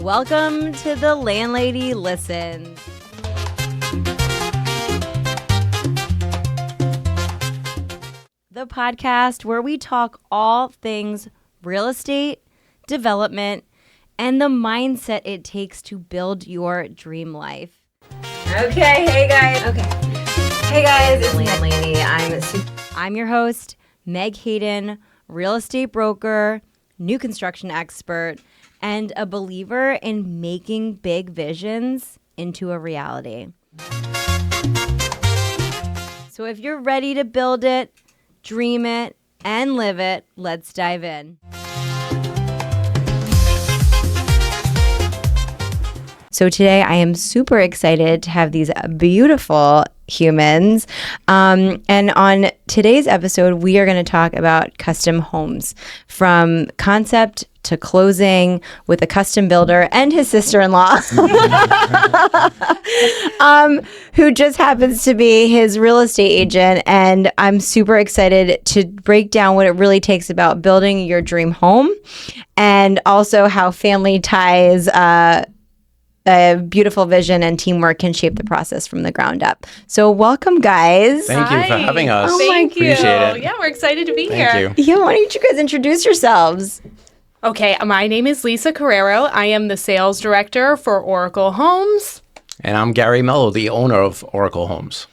Welcome to The Landlady Listens. The podcast where we talk all things real estate, development, and the mindset it takes to build your dream life. Okay, hey guys. It's Landlady. I'm your host, Meg Hayden, real estate broker, new construction expert, and a believer in making big visions into a reality. So if you're ready to build it, dream it, and live it, let's dive in. So today I am super excited to have these beautiful humans. And on today's episode, we are going to talk about custom homes, from concept to closing, with a custom builder and his sister-in-law, who just happens to be his real estate agent. And I'm super excited to break down what it really takes about building your dream home, and also how family ties, a beautiful vision and teamwork can shape the process from the ground up. So welcome, guys. Thank you for having us. Thank you. Appreciate it. Yeah, we're excited to be here. Thank you. Yeah, why don't you guys introduce yourselves? Okay, my name is Lisa Carrero. I am the sales director for Oracle Homes. And I'm Gary Mello, the owner of Oracle Homes.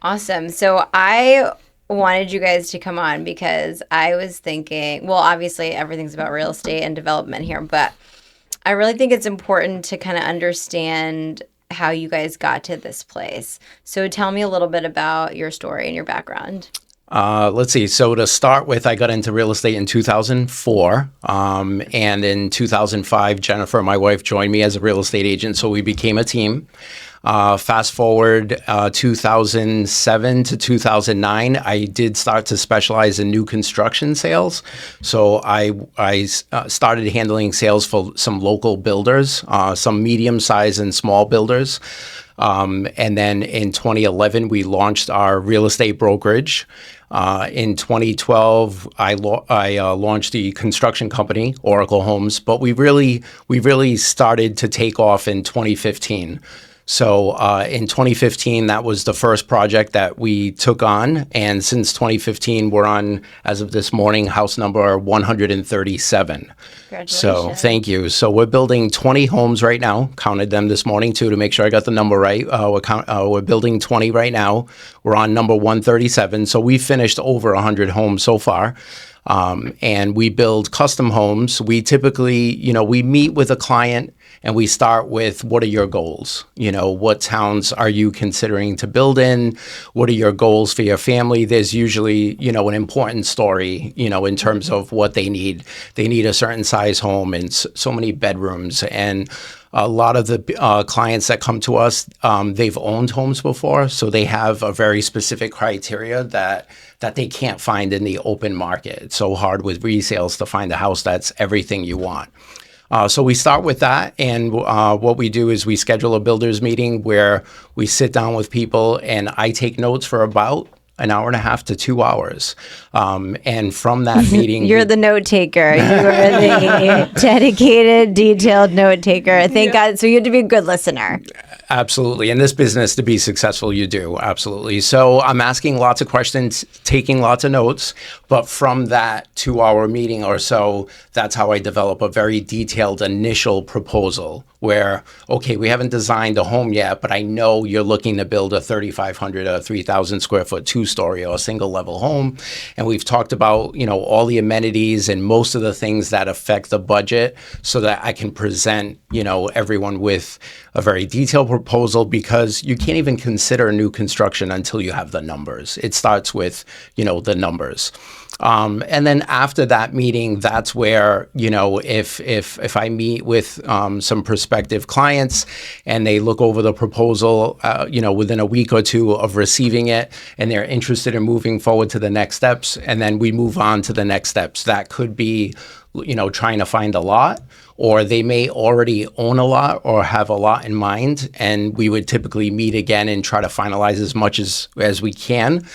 Awesome. So I wanted you guys to come on because I was thinking, well, obviously everything's about real estate and development here, but I really think it's important to kind of understand how you guys got to this place. So tell me a little bit about your story and your background. Let's see. So to start with, I got into real estate in 2004. And in 2005, Jennifer, my wife, joined me as a real estate agent. So we became a team. Fast forward 2007 to 2009, I did start to specialize in new construction sales. So I started handling sales for some local builders, some medium-sized and small builders. And then in 2011, we launched our real estate brokerage. In 2012, I launched the construction company, Oracle Homes, but we really started to take off in 2015. So in 2015, that was the first project that we took on. And since 2015, we're on, as of this morning, house number 137. Congratulations. So thank you. So we're building 20 homes right now. Counted them this morning, too, to make sure I got the number right. We're building 20 right now. We're on number 137. So we finished over 100 homes so far. And we build custom homes. We typically, we meet with a client and we start with, what are your goals? What towns are you considering to build in? What are your goals for your family? There's usually, an important story, in terms of what they need. They need a certain size home and so many bedrooms. And a lot of the clients that come to us, they've owned homes before, so they have a very specific criteria that they can't find in the open market. It's so hard with resales to find a house that's everything you want. So we start with that, and what we do is we schedule a builders meeting where we sit down with people, and I take notes for about an hour and a half to 2 hours. And from that meeting... You're the note taker. You are the dedicated, detailed note taker. Thank God. So you have to be a good listener. Absolutely. In this business, to be successful, you do. Absolutely. So I'm asking lots of questions, taking lots of notes. But from that 2-hour meeting or so, that's how I develop a very detailed initial proposal where, okay, we haven't designed a home yet, but I know you're looking to build a 3,500 or 3,000 square foot 2-story or a single level home. And we've talked about, all the amenities and most of the things that affect the budget so that I can present, everyone with a very detailed proposal, because you can't even consider new construction until you have the numbers. It starts with, the numbers. And then after that meeting, that's where, if I meet with some prospective clients and they look over the proposal, within a week or two of receiving it, and they're interested in moving forward to the next steps, and then we move on to the next steps. That could be, trying to find a lot, or they may already own a lot or have a lot in mind, and we would typically meet again and try to finalize as much as we can.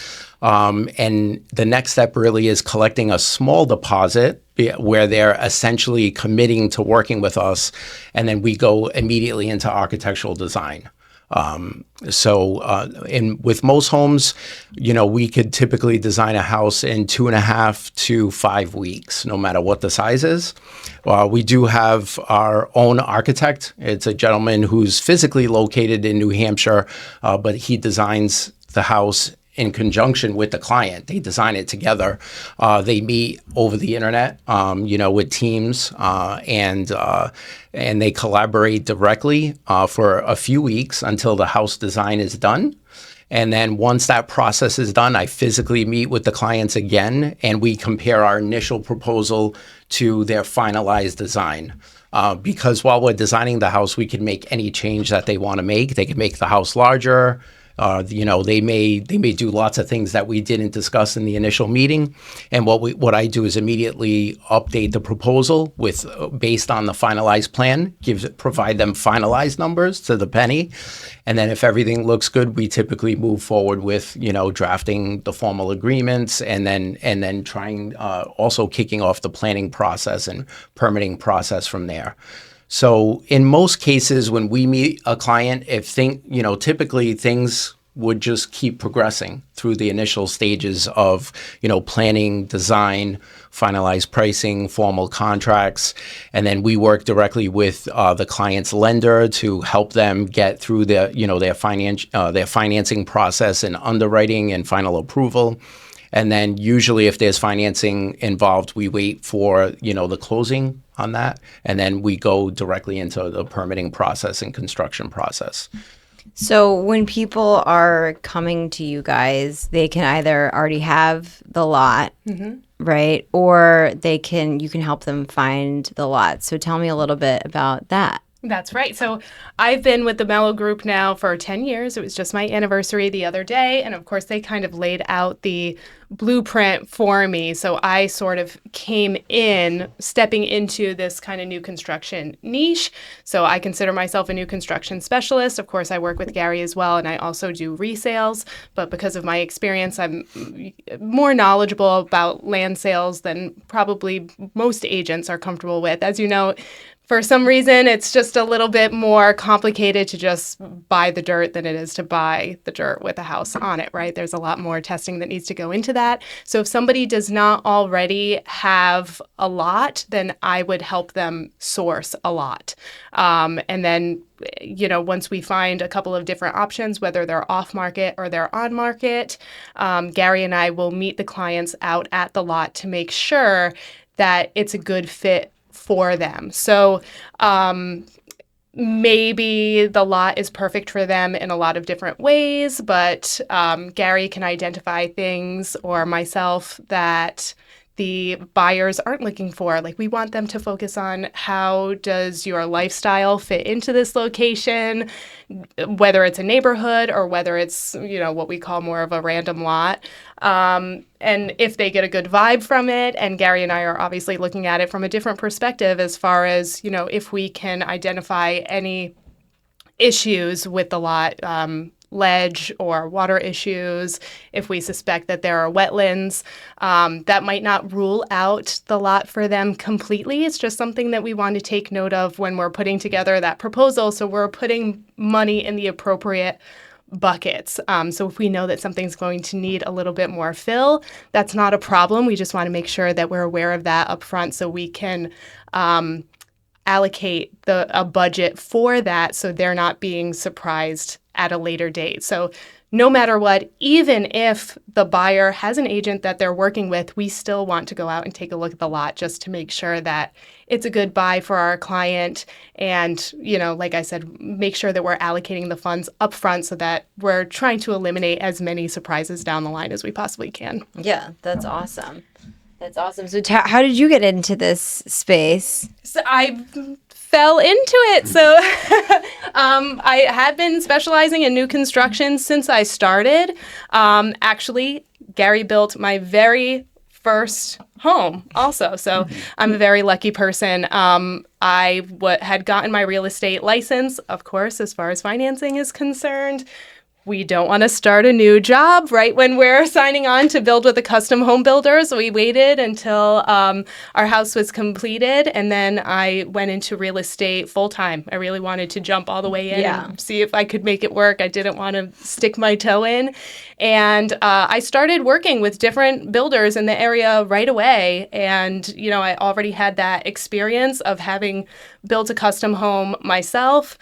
And the next step really is collecting a small deposit where they're essentially committing to working with us, and then we go immediately into architectural design. With most homes, we could typically design a house in 2.5 to 5 weeks, no matter what the size is. We do have our own architect. It's a gentleman who's physically located in New Hampshire, but he designs the house in conjunction with the client. They design it together. They meet over the internet, with teams, and they collaborate directly for a few weeks until the house design is done. And then once that process is done, I physically meet with the clients again, and we compare our initial proposal to their finalized design. Because while we're designing the house, we can make any change that they want to make. They can make the house larger. They may do lots of things that we didn't discuss in the initial meeting, and what I do is immediately update the proposal based on the finalized plan, provide them finalized numbers to the penny, and then if everything looks good, we typically move forward with drafting the formal agreements, and then trying also kicking off the planning process and permitting process from there. So in most cases, when we meet a client, typically things would just keep progressing through the initial stages of, planning, design, finalized pricing, formal contracts. And then we work directly with the client's lender to help them get through their financing process and underwriting and final approval. And then usually if there's financing involved, we wait for, the closing on that. And then we go directly into the permitting process and construction process. So when people are coming to you guys, they can either already have the lot, right? Or you can help them find the lot. So tell me a little bit about that. That's right. So I've been with the Mello Group now for 10 years. It was just my anniversary the other day. And of course, they kind of laid out the blueprint for me. So I sort of came in, stepping into this kind of new construction niche. So I consider myself a new construction specialist. Of course, I work with Gary as well, and I also do resales. But because of my experience, I'm more knowledgeable about land sales than probably most agents are comfortable with. As you know, for some reason, it's just a little bit more complicated to just buy the dirt than it is to buy the dirt with a house on it, right? There's a lot more testing that needs to go into that. So if somebody does not already have a lot, then I would help them source a lot. And then, once we find a couple of different options, whether they're off market or they're on market, Gary and I will meet the clients out at the lot to make sure that it's a good fit for them. So maybe the lot is perfect for them in a lot of different ways, but Gary can identify things, or myself, that the buyers aren't looking for. Like, we want them to focus on, how does your lifestyle fit into this location, whether it's a neighborhood or whether it's, what we call more of a random lot. And if they get a good vibe from it, and Gary and I are obviously looking at it from a different perspective as far as, if we can identify any issues with the lot, ledge or water issues, if we suspect that there are wetlands, that might not rule out the lot for them completely. It's just something that we want to take note of when we're putting together that proposal, so we're putting money in the appropriate buckets. So if we know that something's going to need a little bit more fill, that's not a problem. We just want to make sure that we're aware of that up front, so we can allocate a budget for that, so they're not being surprised at a later date. So no matter what, even if the buyer has an agent that they're working with, we still want to go out and take a look at the lot just to make sure that it's a good buy for our client. And, like I said, make sure that we're allocating the funds up front so that we're trying to eliminate as many surprises down the line as we possibly can. Yeah, that's awesome. That's awesome. So how did you get into this space? So I fell into it. So I had been specializing in new construction since I started. Actually, Gary built my very first home also. So I'm a very lucky person. I had gotten my real estate license, of course, as far as financing is concerned, we don't want to start a new job right when we're signing on to build with a custom home builder. So we waited until our house was completed, and then I went into real estate full time. I really wanted to jump all the way in and see if I could make it work. I didn't want to stick my toe in. And I started working with different builders in the area right away. And, you know, I already had that experience of having built a custom home myself.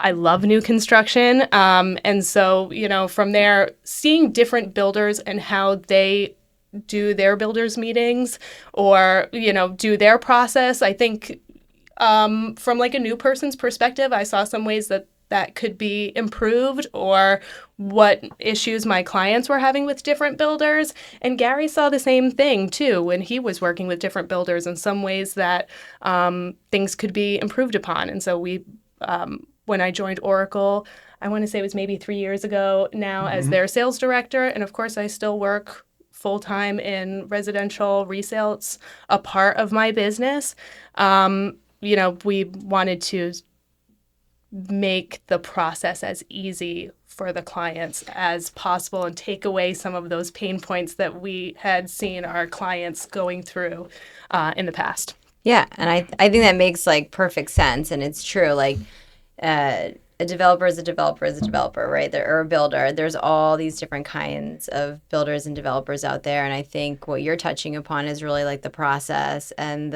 I love new construction. And so, you know, from there, seeing different builders and how they do their builders meetings or, you know, do their process, I think from like a new person's perspective, I saw some ways that could be improved or what issues my clients were having with different builders. And Gary saw the same thing too when he was working with different builders in some ways that things could be improved upon. And so we when I joined Oracle, I want to say it was maybe 3 years ago now as their sales director. And of course, I still work full-time in residential resale. It's a part of my business. You know, we wanted to make the process as easy for the clients as possible and take away some of those pain points that we had seen our clients going through in the past. Yeah, and I think that makes like perfect sense, and it's true. Like a developer is a developer is a developer, right? Or a builder. There's all these different kinds of builders and developers out there, and I think what you're touching upon is really like the process and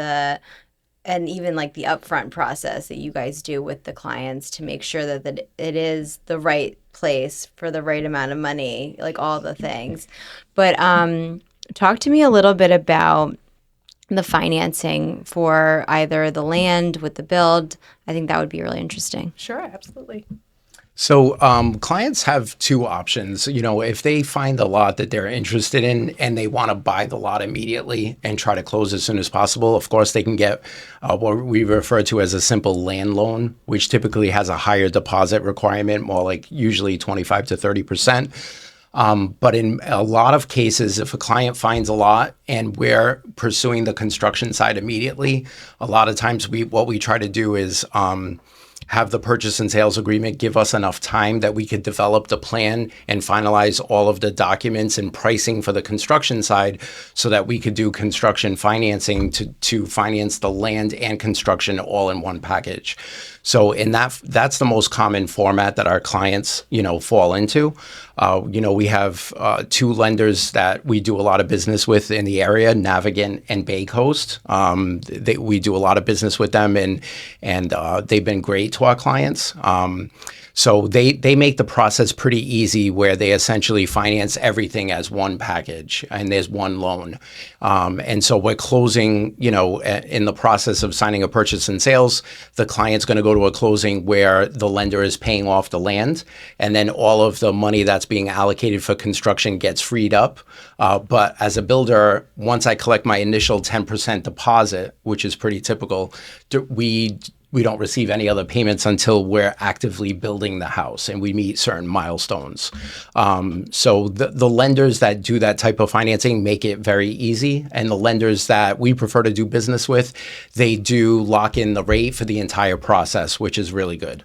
even like the upfront process that you guys do with the clients to make sure that it is the right place for the right amount of money, like all the things. But talk to me a little bit about the financing for either the land with the build. I think that would be really interesting. Sure, absolutely. So clients have two options. You know, if they find a lot that they're interested in and they want to buy the lot immediately and try to close as soon as possible, of course, they can get what we refer to as a simple land loan, which typically has a higher deposit requirement, more like usually 25 to 30%. But in a lot of cases, if a client finds a lot and we're pursuing the construction side immediately, a lot of times what we try to do is have the purchase and sales agreement give us enough time that we could develop the plan and finalize all of the documents and pricing for the construction side so that we could do construction financing to finance the land and construction all in one package. So that's the most common format that our clients, you know, fall into. You know, we have two lenders that we do a lot of business with in the area, Navigant and Bay Coast. We do a lot of business with them, and they've been great to our clients. So they make the process pretty easy where they essentially finance everything as one package and there's one loan. And so we're closing, you know, in the process of signing a purchase and sales, the client's going to go to a closing where the lender is paying off the land, and then all of the money that's being allocated for construction gets freed up. But as a builder, once I collect my initial 10% deposit, which is pretty typical, we don't receive any other payments until we're actively building the house and we meet certain milestones. So the lenders that do that type of financing make it very easy. And the lenders that we prefer to do business with, they do lock in the rate for the entire process, which is really good.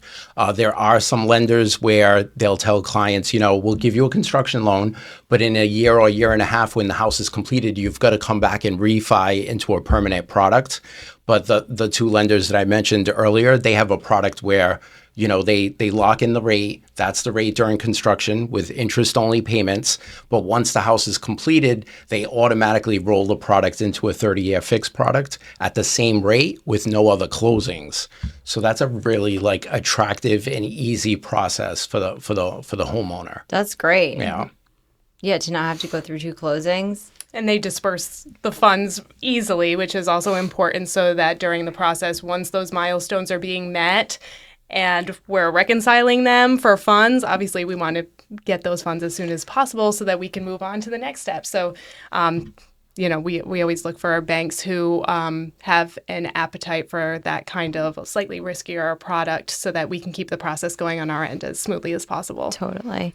There are some lenders where they'll tell clients, you know, we'll give you a construction loan, but in a year or a year and a half when the house is completed, you've got to come back and refi into a permanent product. But the two lenders that I mentioned earlier, they have a product where, you know, they lock in the rate. That's the rate during construction with interest-only payments. But once the house is completed, they automatically roll the product into a 30-year fixed product at the same rate with no other closings. So that's a really like attractive and easy process for the homeowner. That's great. Yeah. Yeah, to not have to go through two closings. And they disperse the funds easily, which is also important so that during the process, once those milestones are being met and we're reconciling them for funds, obviously we want to get those funds as soon as possible so that we can move on to the next step. So, you know, we always look for our banks who have an appetite for that kind of slightly riskier product so that we can keep the process going on our end as smoothly as possible. Totally.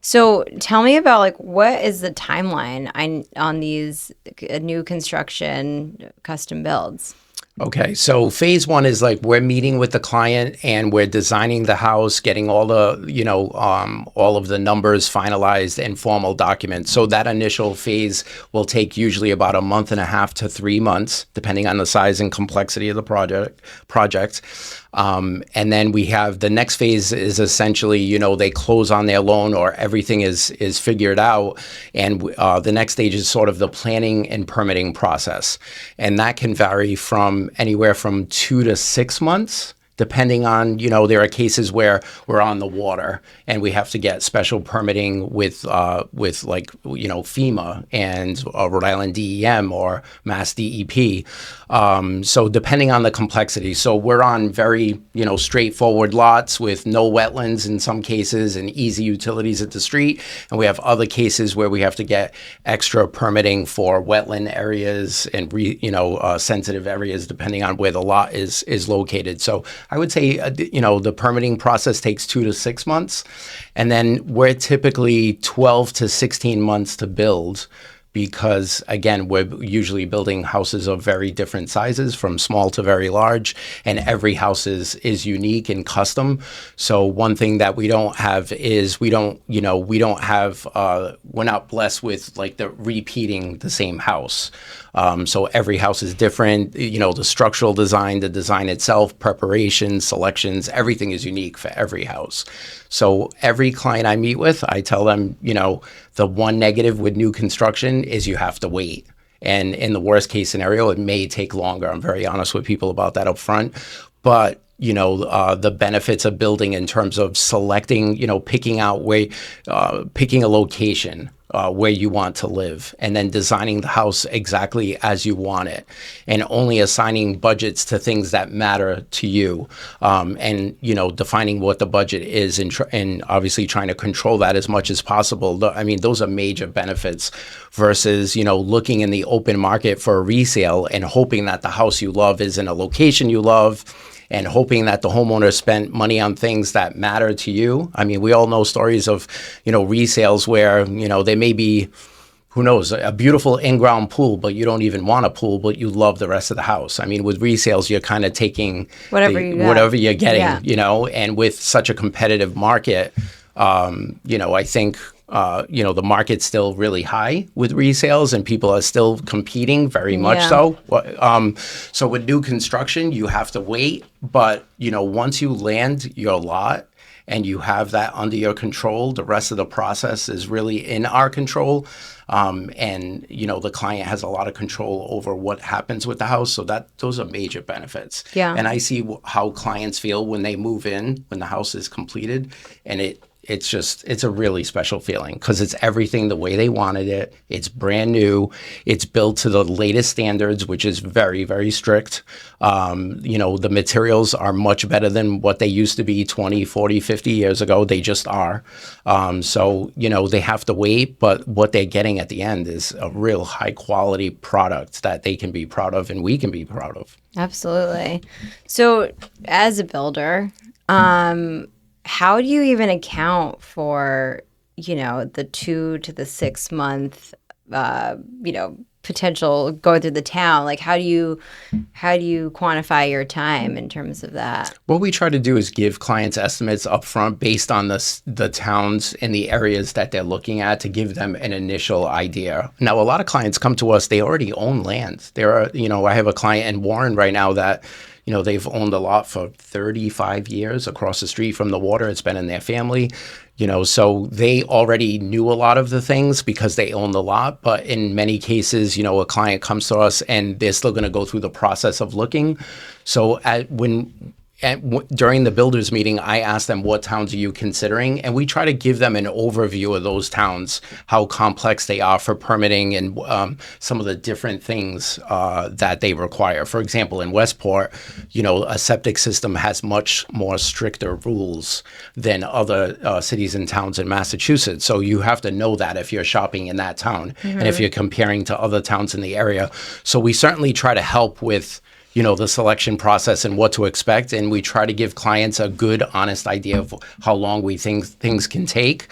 So tell me about like what is the timeline on these new construction custom builds? Okay, so phase one is like we're meeting with the client and we're designing the house, getting all the, all of the numbers finalized and formal documents. So that initial phase will take usually about a month and a half to 3 months, depending on the size and complexity of the project. And then we have the next phase is essentially, they close on their loan or everything is figured out. And the next stage is sort of the planning and permitting process. And that can vary from anywhere from 2 to 6 months. Depending on, there are cases where we're on the water and we have to get special permitting with like, FEMA and Rhode Island DEM or Mass DEP. So depending on the complexity. So we're on very, straightforward lots with no wetlands in some cases and easy utilities at the street. And we have other cases where we have to get extra permitting for wetland areas and, sensitive areas depending on where the lot is located. So I would say, the permitting process takes 2 to 6 months. And then we're typically 12 to 16 months to build because, again, we're usually building houses of very different sizes from small to very large. And every house is unique and custom. So one thing that we don't have is we're not blessed with like the repeating the same house. So every house is different, the structural design, the design itself, preparation, selections, everything is unique for every house. So every client I meet with, I tell them, the one negative with new construction is you have to wait. And in the worst case scenario, it may take longer. I'm very honest with people about that up front. But the benefits of building in terms of selecting, picking a location where you want to live and then designing the house exactly as you want it and only assigning budgets to things that matter to you and, defining what the budget is and obviously trying to control that as much as possible. I mean, those are major benefits versus, looking in the open market for a resale and hoping that the house you love is in a location you love and hoping that the homeowner spent money on things that matter to you. I mean, we all know stories of, resales where, they may be, who knows, a beautiful in-ground pool, but you don't even want a pool, but you love the rest of the house. I mean, with resales, you're kind of taking whatever you're getting, and with such a competitive market, I think the market's still really high with resales and people are still competing very much so. So with new construction, you have to wait. But, once you land your lot and you have that under your control, the rest of the process is really in our control. And, the client has a lot of control over what happens with the house. So those are major benefits. Yeah. And I see how clients feel when they move in, when the house is completed, and it's a really special feeling because it's everything the way they wanted it. It's brand new. It's built to the latest standards, which is very, very strict. The materials are much better than what they used to be 20, 40, 50 years ago. They just are. So they have to wait, but what they're getting at the end is a real high quality product that they can be proud of and we can be proud of. Absolutely. So as a builder, how do you even account for, the 2 to the 6 month, potential going through the town? Like, how do you quantify your time in terms of that? What we try to do is give clients estimates up front based on the towns and the areas that they're looking at to give them an initial idea. Now, a lot of clients come to us, they already own land. I have a client in Warren right now that they've owned a lot for 35 years across the street from the water. It's been in their family, so they already knew a lot of the things because they own the lot. But in many cases, a client comes to us and they're still going to go through the process of looking. So during the builders meeting, I asked them, what towns are you considering? And we try to give them an overview of those towns, how complex they are for permitting and some of the different things that they require. For example, in Westport, a septic system has much more stricter rules than other cities and towns in Massachusetts. So you have to know that if you're shopping in that town and if you're comparing to other towns in the area. So we certainly try to help with the selection process and what to expect. And we try to give clients a good, honest idea of how long we think things can take.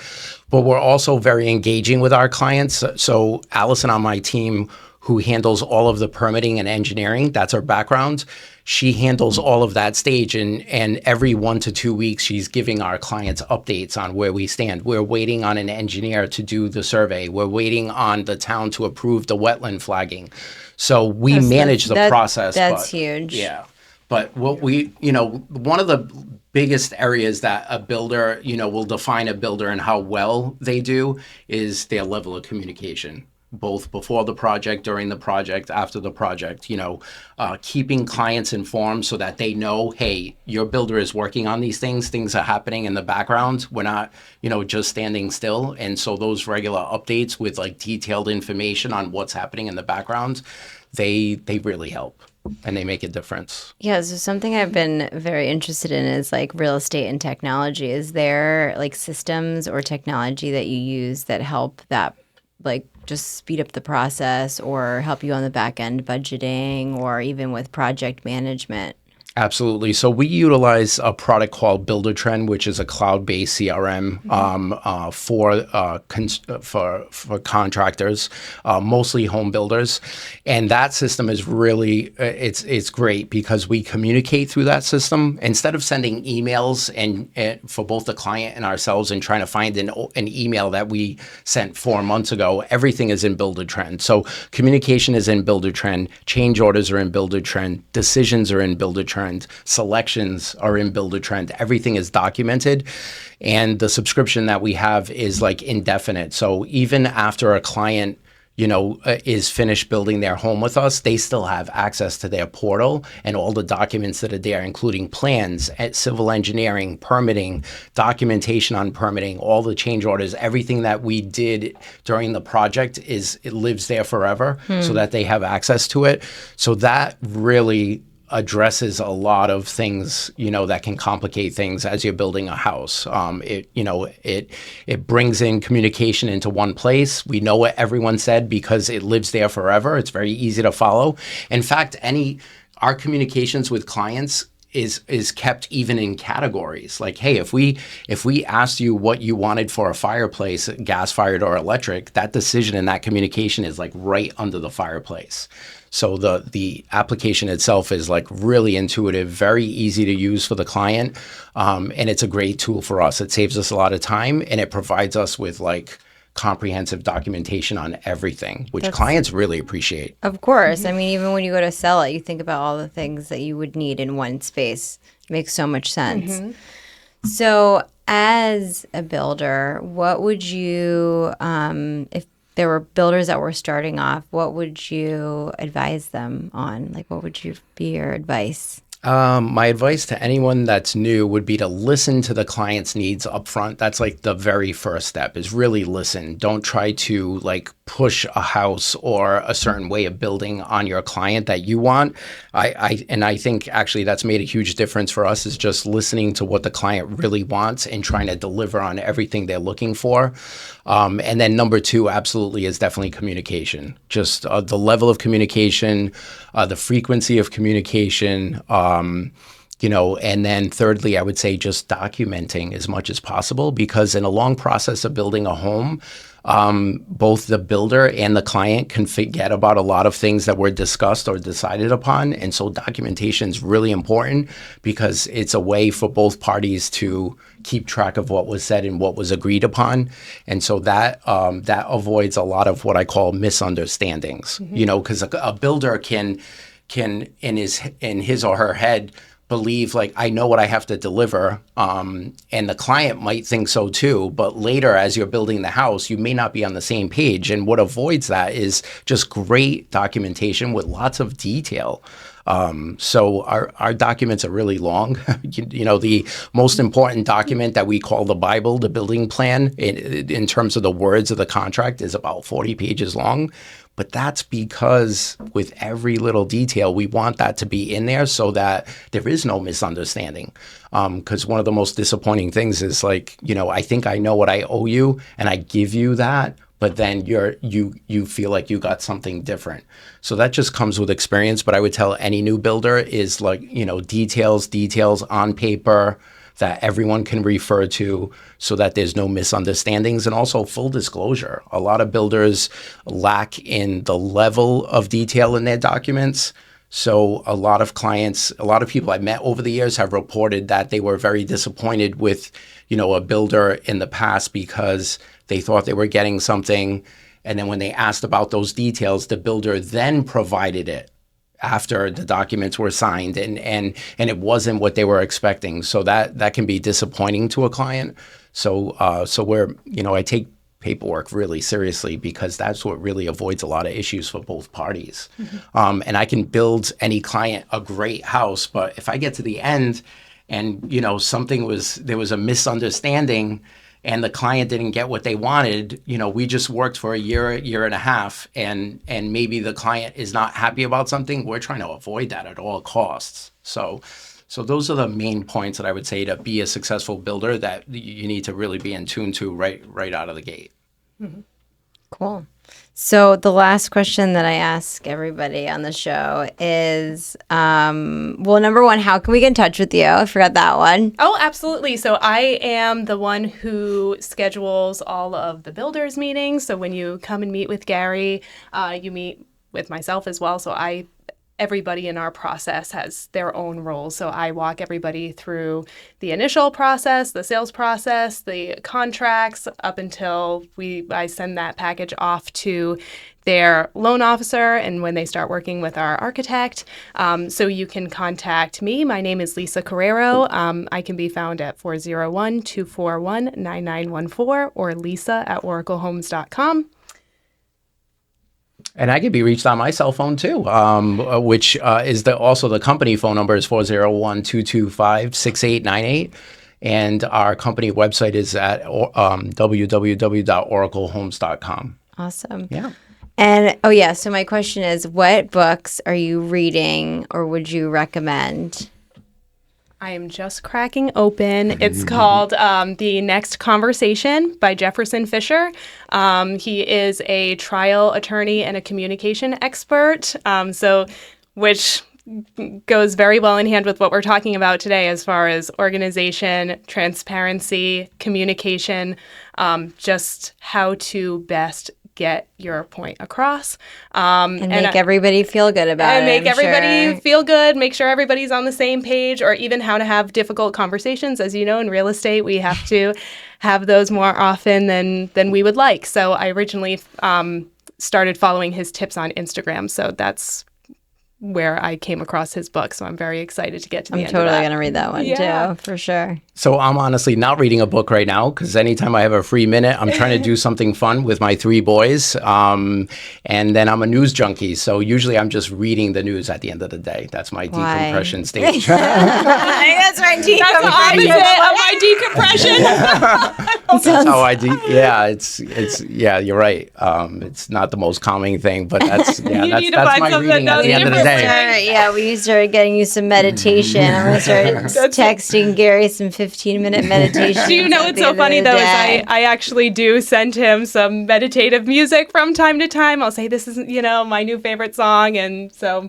But we're also very engaging with our clients. So Allison on my team, who handles all of the permitting and engineering. That's her background. She handles all of that stage, and every 1 to 2 weeks, she's giving our clients updates on where we stand. We're waiting on an engineer to do the survey. We're waiting on the town to approve the wetland flagging. So we manage the process. That's huge. Yeah. But what one of the biggest areas that a builder, will define a builder and how well they do is their level of communication, both before the project, during the project, after the project, keeping clients informed so that they know, hey, your builder is working on these things are happening in the background. We're not, just standing still. And so those regular updates with like detailed information on what's happening in the background, they really help. And they make a difference. Yeah, so something I've been very interested in is like real estate and technology. Is there like systems or technology that you use that help that like just speed up the process or help you on the back end budgeting or even with project management? Absolutely. So we utilize a product called BuilderTrend, which is a cloud-based CRM for contractors, mostly home builders. And that system is really it's great because we communicate through that system instead of sending emails and for both the client and ourselves and trying to find an email that we sent 4 months ago. Everything is in BuilderTrend. So communication is in BuilderTrend. Change orders are in BuilderTrend. Decisions are in BuilderTrend. Selections are in BuilderTrend. Everything is documented, and the subscription that we have is like indefinite. So even after a client, is finished building their home with us, they still have access to their portal and all the documents that are there, including plans, civil engineering, permitting, documentation on permitting, all the change orders, everything that we did during the project it lives there forever so that they have access to it. So that really addresses a lot of things, that can complicate things as you're building a house. It brings in communication into one place. We know what everyone said because it lives there forever. It's very easy to follow. In fact, our communications with clients is kept even in categories. Like, hey, if we asked you what you wanted for a fireplace, gas fired or electric, that decision and that communication is like right under the fireplace. So the application itself is like really intuitive, very easy to use for the client, and it's a great tool for us. It saves us a lot of time, and it provides us with like comprehensive documentation on everything, which clients really appreciate. Of course. I mean, even when you go to sell it, you think about all the things that you would need in one space. It makes so much sense. Mm-hmm. So as a builder, what would you, if there were builders that were starting off, what would you advise them on? Like, what would be your advice? My advice to anyone that's new would be to listen to the client's needs up front. That's like the very first step, is really listen. Don't try to like push a house or a certain way of building on your client that you want. I think actually that's made a huge difference for us, is just listening to what the client really wants and trying to deliver on everything they're looking for. And then number 2, absolutely, is definitely communication. Just the level of communication, the frequency of communication, and then thirdly, I would say just documenting as much as possible, because in a long process of building a home, both the builder and the client can forget about a lot of things that were discussed or decided upon. And so documentation is really important because it's a way for both parties to keep track of what was said and what was agreed upon. And so that avoids a lot of what I call misunderstandings, because a builder can in his or her head believe like, I know what I have to deliver, and the client might think so too, but later as you're building the house, you may not be on the same page. And what avoids that is just great documentation with lots of detail. So our documents are really long. The most important document that we call the Bible, the building plan, in terms of the words of the contract, is about 40 pages long. But that's because with every little detail, we want that to be in there so that there is no misunderstanding. Because one of the most disappointing things is like, I think I know what I owe you and I give you that, but then you feel like you got something different. So that just comes with experience. But I would tell any new builder is like, details on paper, that everyone can refer to so that there's no misunderstandings, and also full disclosure. A lot of builders lack in the level of detail in their documents. So a lot of clients, a lot of people I've met over the years have reported that they were very disappointed with, a builder in the past because they thought they were getting something. And then when they asked about those details, the builder then provided it after the documents were signed, and it wasn't what they were expecting. So that can be disappointing to a client. So I take paperwork really seriously, because that's what really avoids a lot of issues for both parties. Mm-hmm. And I can build any client a great house, but if I get to the end and there was a misunderstanding and the client didn't get what they wanted, we just worked for a year and a half, and maybe the client is not happy about something, we're trying to avoid that at all costs. So those are the main points that I would say to be a successful builder that you need to really be in tune to right out of the gate. Mm-hmm. Cool. So the last question that I ask everybody on the show is, number one, how can we get in touch with you? I forgot that one. Oh, absolutely. So I am the one who schedules all of the builders meetings. So when you come and meet with Gary, you meet with myself as well. So everybody in our process has their own roles. So I walk everybody through the initial process, the sales process, the contracts, up until I send that package off to their loan officer and when they start working with our architect. So you can contact me. My name is Lisa Carrero. I can be found at 401-241-9914 or lisa@oraclehomes.com. And I can be reached on my cell phone too, which is also the company phone number is 401-225-6898. And our company website is at www.oraclehomes.com. Awesome. Yeah. And so my question is, what books are you reading or would you recommend? I am just cracking open. It's called The Next Conversation by Jefferson Fisher. He is a trial attorney and a communication expert, which goes very well in hand with what we're talking about today as far as organization, transparency, communication, just how to best get your point across. And make everybody feel good about it. And make everybody feel good, make sure everybody's on the same page, or even how to have difficult conversations. As you know, in real estate, we have to have those more often than we would like. So I originally started following his tips on Instagram. So that's where I came across his book. So I'm very excited to get to the end of that. I'm totally going to read that one too, for sure. So I'm honestly not reading a book right now, because anytime I have a free minute, I'm trying to do something fun with my 3 boys. And then I'm a news junkie. So usually I'm just reading the news at the end of the day. That's my decompression stage. That's my decompression. That's the opposite of my decompression. That's how you're right. It's not the most calming thing, but that's my reading at the end of the day. We started getting you some meditation. I'm going to start texting Gary some 15-minute meditation. Do you know what's so funny, though, is I actually do send him some meditative music from time to time. I'll say, this is, my new favorite song. And so...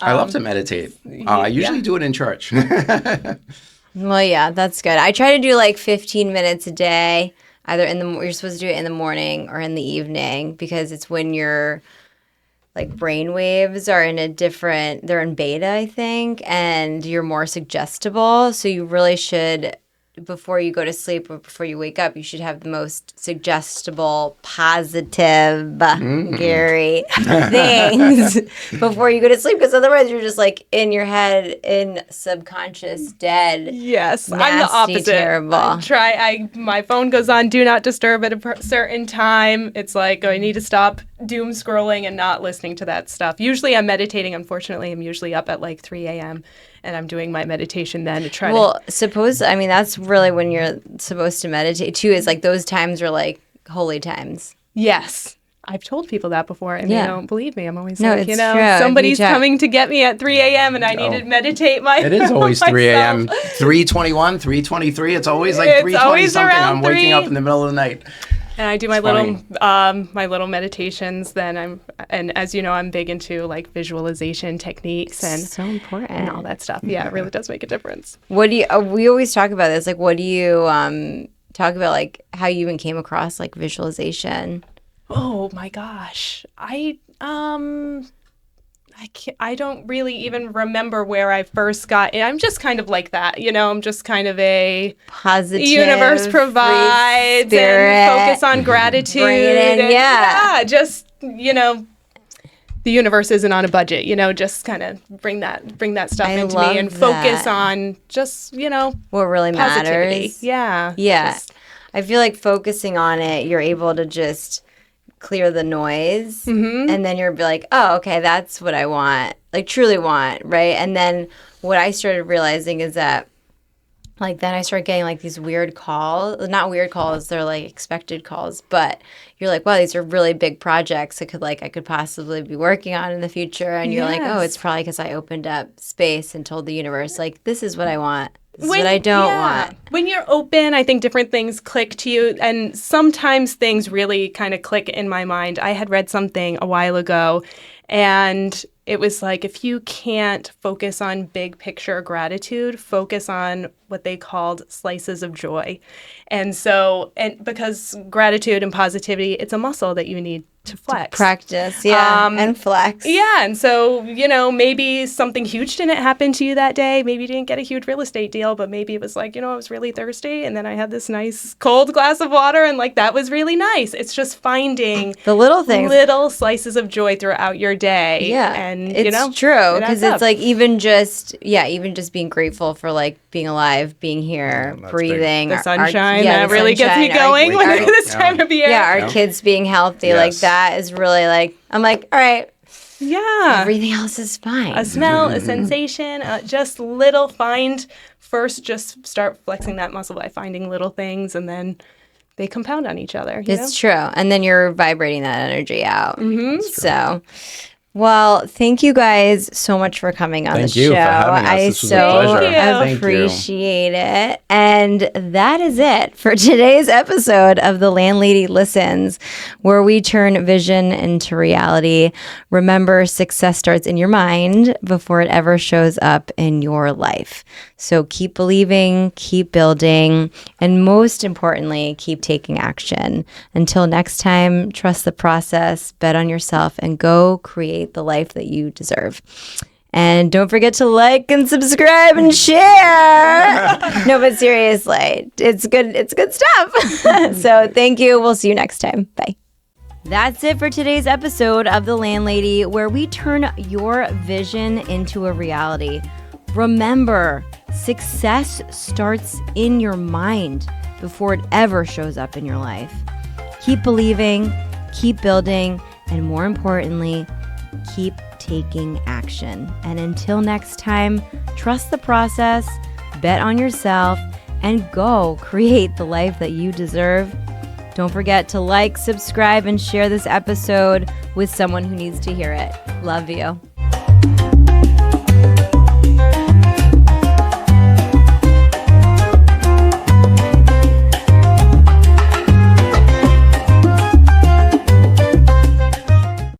I love to meditate. I usually do it in church. Well, yeah, that's good. I try to do like 15 minutes a day, either you're supposed to do it in the morning or in the evening, because it's when your like brain waves are they're in beta, I think, and you're more suggestible. So you really should, before you go to sleep or before you wake up, you should have the most suggestible, positive, Gary things before you go to sleep, because otherwise you're just like in your head, in subconscious, dead. Yes, nasty, I'm the opposite. Terrible. My phone goes on do not disturb at a certain time. It's like, I need to stop doom scrolling and not listening to that stuff. Usually I'm meditating. Unfortunately, I'm usually up at like 3 a.m. and I'm doing my meditation then to try that's really when you're supposed to meditate too, is like those times are like holy times. Yes. I've told people that before and they don't believe me. I'm always like, true. Somebody's coming to get me at 3 a.m. and I need to meditate It is always 3 a.m. 3:21, 3:23. It's always like 3:20 something. I'm waking up in the middle of the night. And I do my little meditations. And as you know, I'm big into like visualization techniques and So important. and all that stuff. Yeah, it really does make a difference. What do you? We always talk about this. Like, what do you talk about? Like, how you even came across like visualization? Oh my gosh, I don't really even remember where I first got it. I'm just kind of like that, I'm just kind of a Positive. universe provides spirit, and focus on gratitude. bring it in, and yeah. Just, the universe isn't on a budget, just kind of bring that stuff into love me and focus that. on just, What really positivity. matters. Yeah. Yeah. I feel like focusing on it, you're able to just clear the noise, and then you're like, oh, okay, that's what I want, like truly want, right? And then what I started realizing is that like then I started getting like these weird calls, not weird calls, they're like expected calls, but you're like, wow, these are really big projects I could possibly be working on in the future, and you're like, oh, it's probably because I opened up space and told the universe like, this is what I want. This is what I don't want. When you're open, I think different things click to you. And sometimes things really kind of click in my mind. I had read something a while ago, and it was like, if you can't focus on big picture gratitude, focus on what they called slices of joy. And so, because gratitude and positivity, it's a muscle that you need to flex. Practice, and flex. Yeah, and so, maybe something huge didn't happen to you that day. Maybe you didn't get a huge real estate deal, but maybe it was like, I was really thirsty, and then I had this nice cold glass of water, and like that was really nice. It's just finding the little things, little slices of joy throughout your day. Yeah, and it's true, because it's like even just being grateful for like being alive, being here, breathing, the sunshine that really gets me going when it's this time of year. Yeah, our kids being healthy, like that is really like, I'm like, all right, everything else is fine. A smell, a sensation, just little just start flexing that muscle by finding little things, and then they compound on each other. It's true, and then you're vibrating that energy out. So. Well, thank you guys so much for coming on the show. Thank you for having us. This was a pleasure. Appreciate it. And that is it for today's episode of The Landlady Listens, where we turn vision into reality. Remember, success starts in your mind before it ever shows up in your life. So keep believing, keep building, and most importantly, keep taking action. Until next time, trust the process, bet on yourself, and go create the life that you deserve. And don't forget to like and subscribe and share. No, but seriously, it's good stuff. So thank you. We'll see you next time. Bye. That's it for today's episode of The Landlady, where we turn your vision into a reality. Remember, success starts in your mind before it ever shows up in your life. Keep believing, keep building, and more importantly, keep taking action. And until next time, trust the process, bet on yourself, and go create the life that you deserve. Don't forget to like, subscribe, and share this episode with someone who needs to hear it. Love you.